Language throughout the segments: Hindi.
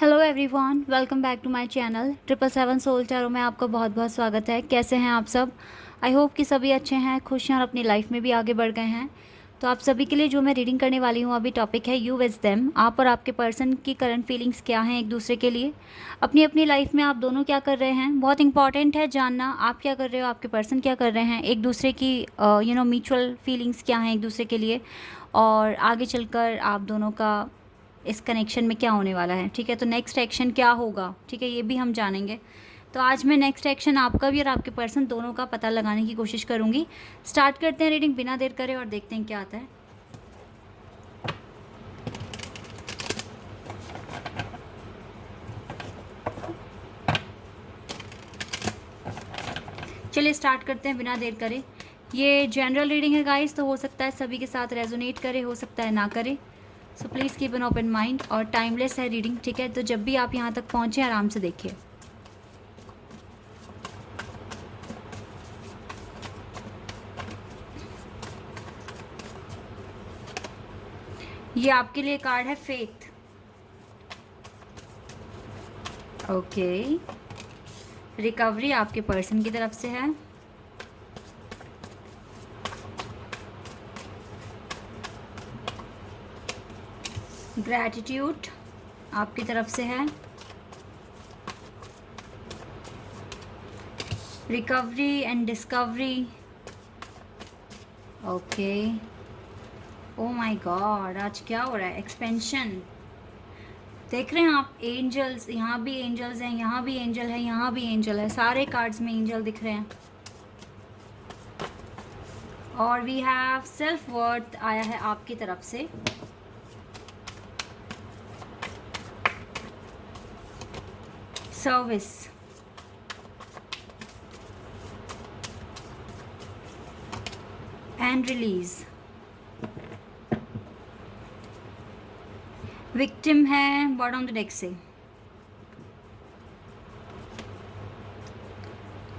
Hello everyone, welcome back to my channel 777 soul tarot में आपका बहुत बहुत स्वागत है। कैसे हैं आप सब? आई होप कि सभी अच्छे हैं, खुश हैं और अपनी लाइफ में भी आगे बढ़ गए हैं। तो आप सभी के लिए जो मैं रीडिंग करने वाली हूँ अभी टॉपिक है यू विद देम। आप और आपके पर्सन की करंट फीलिंग्स क्या हैं एक दूसरे के लिए, अपनी अपनी लाइफ में आप दोनों क्या कर रहे हैं। बहुत इंपॉर्टेंट है जानना आप क्या कर रहे हो, आपके पर्सन क्या कर रहे हैं, एक दूसरे की म्यूचुअल फीलिंग्स क्या हैं एक दूसरे के लिए, और आगे चलकर आप दोनों का इस कनेक्शन में क्या होने वाला है। ठीक है, तो नेक्स्ट एक्शन क्या होगा, ठीक है, ये भी हम जानेंगे। तो आज मैं नेक्स्ट एक्शन आपका भी और आपके पर्सन दोनों का पता लगाने की कोशिश करूँगी। स्टार्ट करते हैं रीडिंग बिना देर करे और देखते हैं क्या आता है। चलिए स्टार्ट करते हैं बिना देर करे। ये जनरल रीडिंग है गाइस, तो हो सकता है सभी के साथ रेजोनेट करे, हो सकता है ना करे। So please keep an open mind. और टाइमलेस है रीडिंग, ठीक है, तो जब भी आप यहाँ तक पहुँचें आराम से देखिए। ये आपके लिए कार्ड है फेथ। ओके, रिकवरी आपके पर्सन की तरफ से है। ग्रैटिट्यूड आपकी तरफ से है। Recovery and discovery. Okay, oh my God, आज क्या हो रहा है? एक्सपेंशन। देख रहे हैं आप एंजल्स, यहाँ भी एंजल्स हैं, यहाँ भी एंजल है, यहाँ भी एंजल है, सारे कार्ड्स में एंजल दिख रहे हैं। और वी हैव सेल्फ वर्थ आया है आपकी तरफ से। Service, and release. विक्टिम है बॉटम ऑफ द डेक से।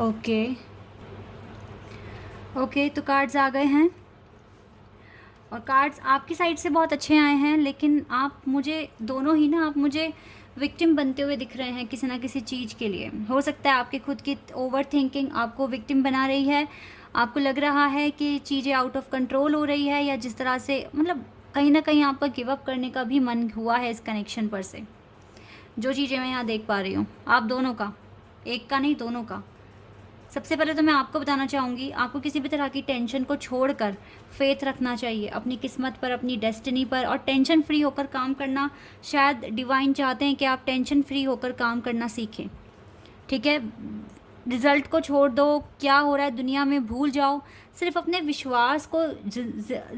ओके ओके, तो कार्ड्स आ गए हैं और कार्ड्स आपकी साइड से बहुत अच्छे आए हैं, लेकिन आप मुझे दोनों ही ना, आप मुझे विक्टिम बनते हुए दिख रहे हैं किसी ना किसी चीज़ के लिए। हो सकता है आपकी खुद की ओवर थिंकिंग आपको विक्टिम बना रही है। आपको लग रहा है कि चीज़ें आउट ऑफ कंट्रोल हो रही है, या जिस तरह से मतलब कहीं ना कहीं आपका गिव अप करने का भी मन हुआ है इस कनेक्शन पर से। जो चीज़ें मैं यहाँ देख पा रही हूँ आप दोनों का, एक का नहीं दोनों का। सबसे पहले तो मैं आपको बताना चाहूँगी, आपको किसी भी तरह की टेंशन को छोड़कर फेथ रखना चाहिए अपनी किस्मत पर, अपनी डेस्टिनी पर, और टेंशन फ्री होकर काम करना। शायद डिवाइन चाहते हैं कि आप टेंशन फ्री होकर काम करना सीखें। ठीक है, रिज़ल्ट को छोड़ दो, क्या हो रहा है दुनिया में भूल जाओ, सिर्फ अपने विश्वास को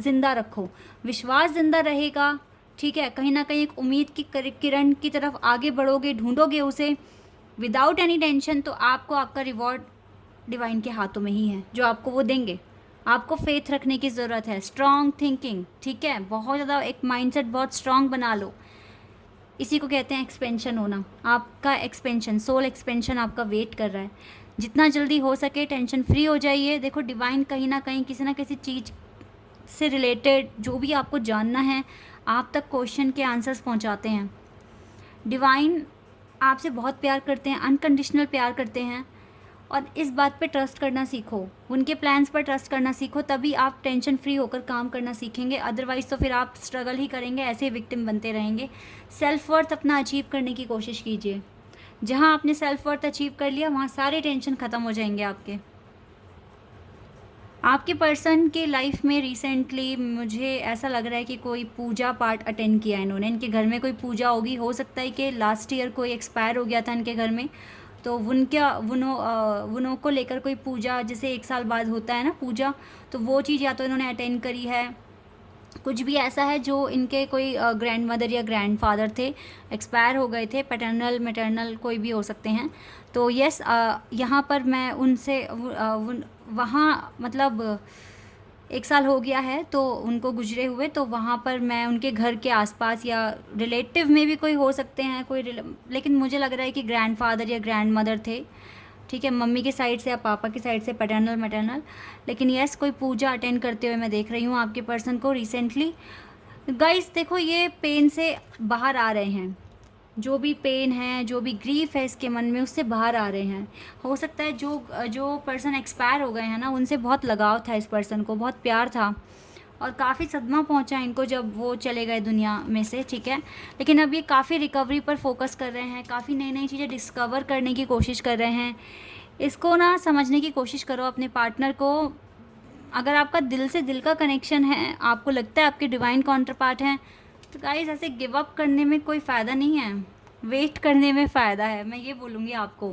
ज़िंदा रखो। विश्वास ज़िंदा रहेगा, ठीक है, कहीं ना कहीं एक उम्मीद की किरण की तरफ आगे बढ़ोगे, ढूंढोगे उसे विदाउट एनी टेंशन, तो आपको आपका रिवॉर्ड डिवाइन के हाथों में ही है, जो आपको वो देंगे। आपको फेथ रखने की ज़रूरत है, स्ट्रॉन्ग थिंकिंग, ठीक है, बहुत ज़्यादा एक माइंडसेट बहुत स्ट्रॉन्ग बना लो। इसी को कहते हैं एक्सपेंशन होना। आपका एक्सपेंशन, सोल एक्सपेंशन आपका वेट कर रहा है। जितना जल्दी हो सके टेंशन फ्री हो जाइए। देखो डिवाइन कहीं ना कहीं किसी ना किसी चीज़ से रिलेटेड जो भी आपको जानना है आप तक क्वेश्चन के आंसर्स पहुंचाते हैं। डिवाइन आपसे बहुत प्यार करते हैं, अनकंडीशनल प्यार करते हैं, और इस बात पे ट्रस्ट करना सीखो, उनके प्लान्स पर ट्रस्ट करना सीखो, तभी आप टेंशन फ्री होकर काम करना सीखेंगे। अदरवाइज़ तो फिर आप स्ट्रगल ही करेंगे, ऐसे ही विक्टिम बनते रहेंगे। सेल्फ वर्थ अपना अचीव करने की कोशिश कीजिए। जहाँ आपने सेल्फ वर्थ अचीव कर लिया वहाँ सारे टेंशन ख़त्म हो जाएंगे आपके। आपके पर्सन के लाइफ में रिसेंटली मुझे ऐसा लग रहा है कि कोई पूजा पाठ अटेंड किया है इन्होंने। इनके घर में कोई पूजा होगी, हो सकता है कि लास्ट ईयर कोई एक्सपायर हो गया था इनके घर में, तो उनका उनों को लेकर कोई पूजा, जैसे 1 साल बाद होता है ना पूजा, तो वो चीज़ या तो इन्होंने अटेंड करी है। कुछ भी ऐसा है जो इनके कोई ग्रैंड मदर या ग्रैंड फादर थे, एक्सपायर हो गए थे, पैटर्नल मैटर्नल कोई भी हो सकते हैं। तो यस, यहाँ पर मैं उनसे वहाँ मतलब 1 साल हो गया है तो उनको गुजरे हुए, तो वहाँ पर मैं उनके घर के आसपास या रिलेटिव में भी कोई हो सकते हैं कोई लेकिन मुझे लग रहा है कि ग्रैंड फादर या ग्रैंड मदर थे, ठीक है, मम्मी की साइड से या पापा की साइड से पैटर्नल मैटर्नल। लेकिन यस, कोई पूजा अटेंड करते हुए मैं देख रही हूँ आपके पर्सन को रिसेंटली। गाइस देखो, ये पेन से बाहर आ रहे हैं, जो भी पेन है, जो भी ग्रीफ है इसके मन में, उससे बाहर आ रहे हैं। हो सकता है जो जो पर्सन एक्सपायर हो गए हैं ना, उनसे बहुत लगाव था इस पर्सन को, बहुत प्यार था, और काफ़ी सदमा पहुंचा इनको जब वो चले गए दुनिया में से, ठीक है। लेकिन अब ये काफ़ी रिकवरी पर फोकस कर रहे हैं, काफ़ी नई नई चीज़ें डिस्कवर करने की कोशिश कर रहे हैं। इसको ना समझने की कोशिश करो अपने पार्टनर को। अगर आपका दिल से दिल का कनेक्शन है, आपको लगता है आपके डिवाइन काउंटर पार्ट हैं, तो गाइस ऐसे गिव अप करने में कोई फ़ायदा नहीं है, वेट करने में फ़ायदा है, मैं ये बोलूँगी आपको।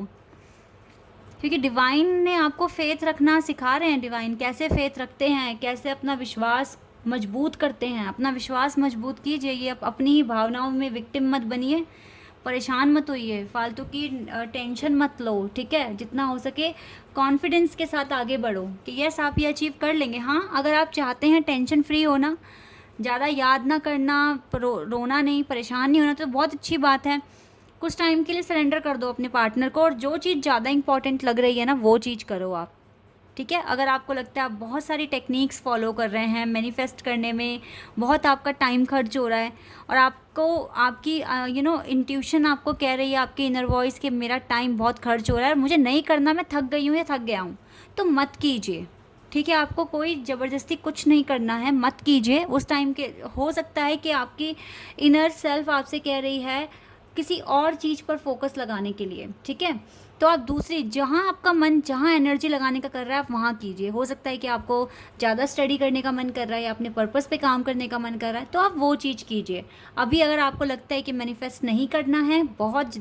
क्योंकि डिवाइन ने आपको फेथ रखना सिखा रहे हैं। डिवाइन कैसे फेथ रखते हैं, कैसे अपना विश्वास मजबूत करते हैं। अपना विश्वास मजबूत कीजिए, ये अपनी ही भावनाओं में विक्टिम मत बनिए, परेशान मत होइए, फालतू की टेंशन मत लो, ठीक है। जितना हो सके कॉन्फिडेंस के साथ आगे बढ़ो कि यस आप ये अचीव कर लेंगे। हाँ, अगर आप चाहते हैं टेंशन फ्री होना, ज़्यादा याद ना करना, रोना नहीं, परेशान नहीं होना, तो बहुत अच्छी बात है। कुछ टाइम के लिए सरेंडर कर दो अपने पार्टनर को, और जो चीज़ ज़्यादा इंपॉर्टेंट लग रही है ना, वो चीज़ करो आप, ठीक है। अगर आपको लगता है आप बहुत सारी टेक्निक्स फॉलो कर रहे हैं, मैनिफेस्ट करने में बहुत आपका टाइम खर्च हो रहा है, और आपको आपकी इंट्यूशन आपको कह रही है, आपकी इनर वॉइस कि मेरा टाइम बहुत खर्च हो रहा है और मुझे नहीं करना, मैं थक गई हूँ या थक गया हूँ, तो मत कीजिए, ठीक है। आपको कोई ज़बरदस्ती कुछ नहीं करना है, मत कीजिए उस टाइम के। हो सकता है कि आपकी इनर सेल्फ आपसे कह रही है किसी और चीज़ पर फोकस लगाने के लिए, ठीक है। तो आप दूसरी, जहाँ आपका मन जहाँ एनर्जी लगाने का कर रहा है, आप वहाँ कीजिए। हो सकता है कि आपको ज़्यादा स्टडी करने का मन कर रहा है या अपने पर्पस पे काम करने का मन कर रहा है, तो आप वो चीज़ कीजिए। अभी अगर आपको लगता है कि मैनिफेस्ट नहीं करना है, बहुत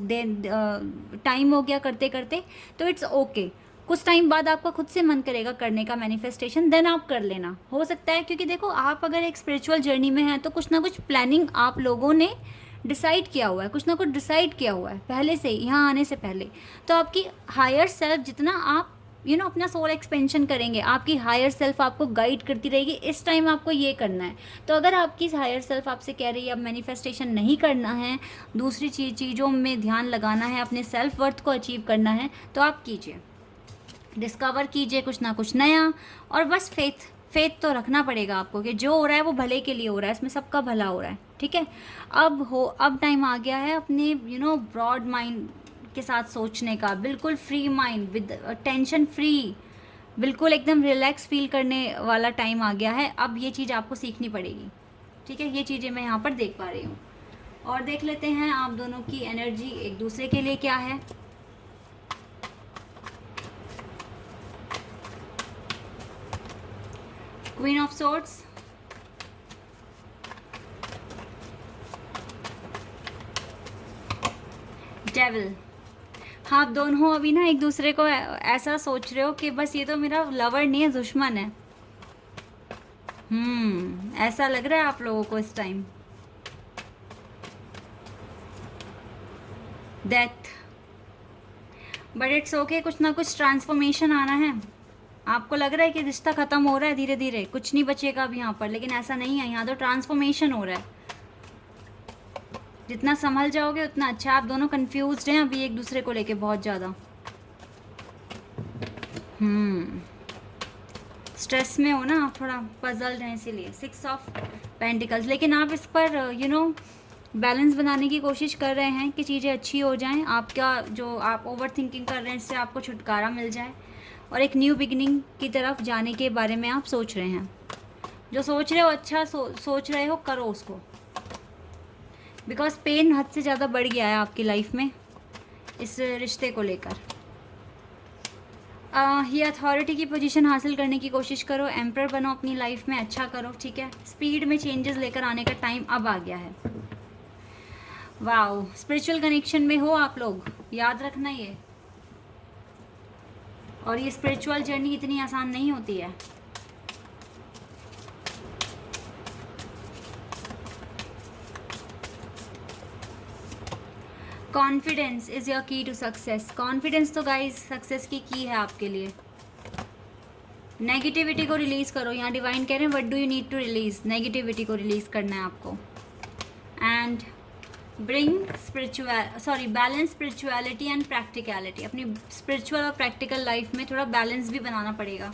टाइम हो गया करते करते, तो इट्स ओके। कुछ टाइम बाद आपका खुद से मन करेगा करने का मैनिफेस्टेशन, देन आप कर लेना। हो सकता है, क्योंकि देखो आप अगर एक स्पिरिचुअल जर्नी में हैं, तो कुछ ना कुछ प्लानिंग आप लोगों ने डिसाइड किया हुआ है, कुछ ना कुछ डिसाइड किया हुआ है पहले से ही, यहाँ आने से पहले। तो आपकी हायर सेल्फ, जितना आप अपना सोल एक्सपेंशन करेंगे, आपकी हायर सेल्फ आपको गाइड करती रहेगी, इस टाइम आपको ये करना है। तो अगर आपकी हायर सेल्फ आपसे कह रही है अब मैनिफेस्टेशन नहीं करना है, दूसरी चीज़ों में ध्यान लगाना है, अपने सेल्फ वर्थ को अचीव करना है, तो आप कीजिए, डिस्कवर कीजिए कुछ ना कुछ नया। और बस फेथ तो रखना पड़ेगा आपको कि जो हो रहा है वो भले के लिए हो रहा है, इसमें सबका भला हो रहा है, ठीक है। अब टाइम आ गया है अपने ब्रॉड माइंड के साथ सोचने का, बिल्कुल free mind, with tension free, बिल्कुल एकदम रिलैक्स फील करने वाला टाइम आ गया है। अब ये चीज़ आपको सीखनी पड़ेगी, ठीक है। ये चीज़ें मैं यहाँ पर देख पा रही हूँ। और देख लेते हैं आप दोनों की एनर्जी एक दूसरे के लिए क्या है। Queen of swords, devil. हाँ, आप दोनों अभी ना एक दूसरे को ऐसा सोच रहे हो कि बस ये तो मेरा लवर नहीं है, दुश्मन है। ऐसा लग रहा है आप लोगों को इस time. Death, but it's okay, कुछ ना कुछ ट्रांसफॉर्मेशन आना है। आपको लग रहा है कि रिश्ता ख़त्म हो रहा है धीरे धीरे, कुछ नहीं बचेगा अब यहाँ पर, लेकिन ऐसा नहीं है। यहाँ तो ट्रांसफॉर्मेशन हो रहा है। जितना संभल जाओगे उतना अच्छा। आप दोनों कंफ्यूज्ड हैं अभी एक दूसरे को लेके बहुत ज़्यादा, स्ट्रेस में हो ना आप, थोड़ा पजल्ड हैं इसीलिए। 6 ऑफ पेंटिकल्स, लेकिन आप इस पर बैलेंस बनाने की कोशिश कर रहे हैं कि चीज़ें अच्छी हो जाएं। आपका जो आप ओवर थिंकिंग कर रहे हैं, इससे आपको छुटकारा मिल जाए, और एक न्यू बिगिनिंग की तरफ जाने के बारे में आप सोच रहे हैं। जो सोच रहे हो अच्छा सोच रहे हो, करो उसको, बिकॉज पेन हद से ज़्यादा बढ़ गया है आपकी लाइफ में इस रिश्ते को लेकर। ये अथॉरिटी की पोजीशन हासिल करने की कोशिश करो, एम्पर बनो अपनी लाइफ में, अच्छा करो, ठीक है। स्पीड में चेंजेस लेकर आने का टाइम अब आ गया है। वाओ, स्पिरिचुअल कनेक्शन में हो आप लोग, याद रखना ये। और ये स्पिरिचुअल जर्नी इतनी आसान नहीं होती है। कॉन्फिडेंस इज़ योर की टू सक्सेस। कॉन्फिडेंस तो गाइस सक्सेस की है आपके लिए। नेगेटिविटी को रिलीज़ करो। यहाँ डिवाइन कह रहे हैं what do you need to release, negativity को रिलीज़ करना है आपको। And bring balance spirituality and practicality. अपनी स्पिरिचुअल और प्रैक्टिकल लाइफ में थोड़ा बैलेंस भी बनाना पड़ेगा।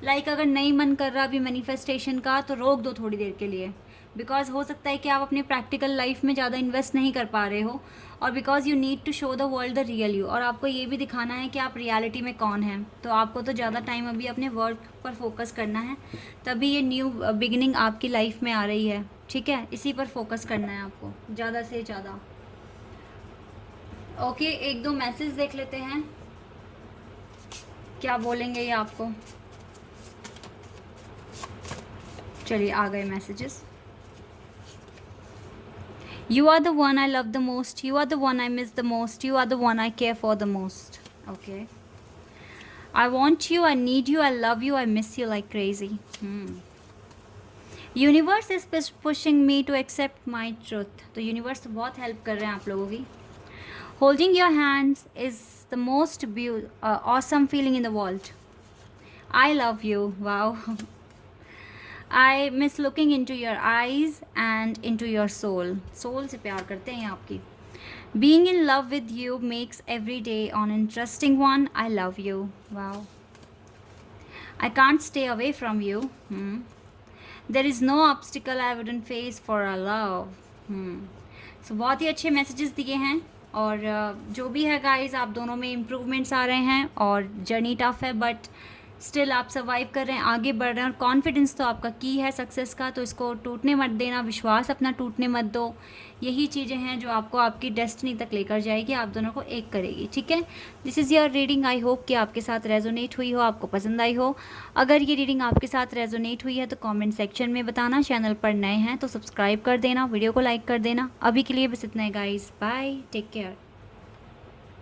लाइक अगर नहीं मन कर रहा अभी मैनिफेस्टेशन का, तो रोक दो थोड़ी देर के लिए, बिकॉज हो सकता है कि आप अपने प्रैक्टिकल लाइफ में ज़्यादा इन्वेस्ट नहीं कर पा रहे हो, और because you need to show the world the real you, और आपको ये भी दिखाना है कि आप रियलिटी में कौन हैं। तो आपको तो ज़्यादा टाइम अभी अपने वर्क पर फोकस करना है, तभी ये न्यू बिगिनिंग आपकी लाइफ में आ रही है, ठीक है। इसी पर फोकस करना है आपको ज़्यादा से ज़्यादा। ओके, एक दो मैसेज देख लेते हैं, क्या बोलेंगे ये आपको। चलिए, आ गए messages. You are the one I love the most. You are the one I miss the most. You are the one I care for the most. Okay. I want you. I need you. I love you. I miss you like crazy. Universe is pushing me to accept my truth. तो universe बहुत help कर रहे हैं आप लोगों की. Holding your hands is the most awesome feeling in the world. I love you. Wow. I miss looking into your eyes and into your soul. Soul से प्यार करते हैं आपकी. Being in love with you makes every day an interesting one. I love you. Wow. I can't stay away from you. There is no obstacle I wouldn't face for our love. So बहुत ही अच्छे messages दिए हैं, और जो भी है गाइस, आप दोनों में इम्प्रूवमेंट्स आ रहे हैं, और जर्नी टफ है बट स्टिल आप सर्वाइव कर रहे हैं, आगे बढ़ रहे हैं, और कॉन्फिडेंस तो आपका की है सक्सेस का, तो इसको टूटने मत देना, विश्वास अपना टूटने मत दो। यही चीज़ें हैं जो आपको आपकी डेस्टिनी तक लेकर जाएगी, आप दोनों को एक करेगी, ठीक है। This is your reading. I hope कि आपके साथ रेजोनेट हुई हो, आपको पसंद आई हो। अगर ये रीडिंग आपके साथ रेजोनेट हुई है तो कमेंट सेक्शन में बताना। चैनल पर नए हैं तो सब्सक्राइब कर देना, वीडियो को लाइक कर देना। अभी के लिए बस इतना है गाइस, बाय, टेक केयर।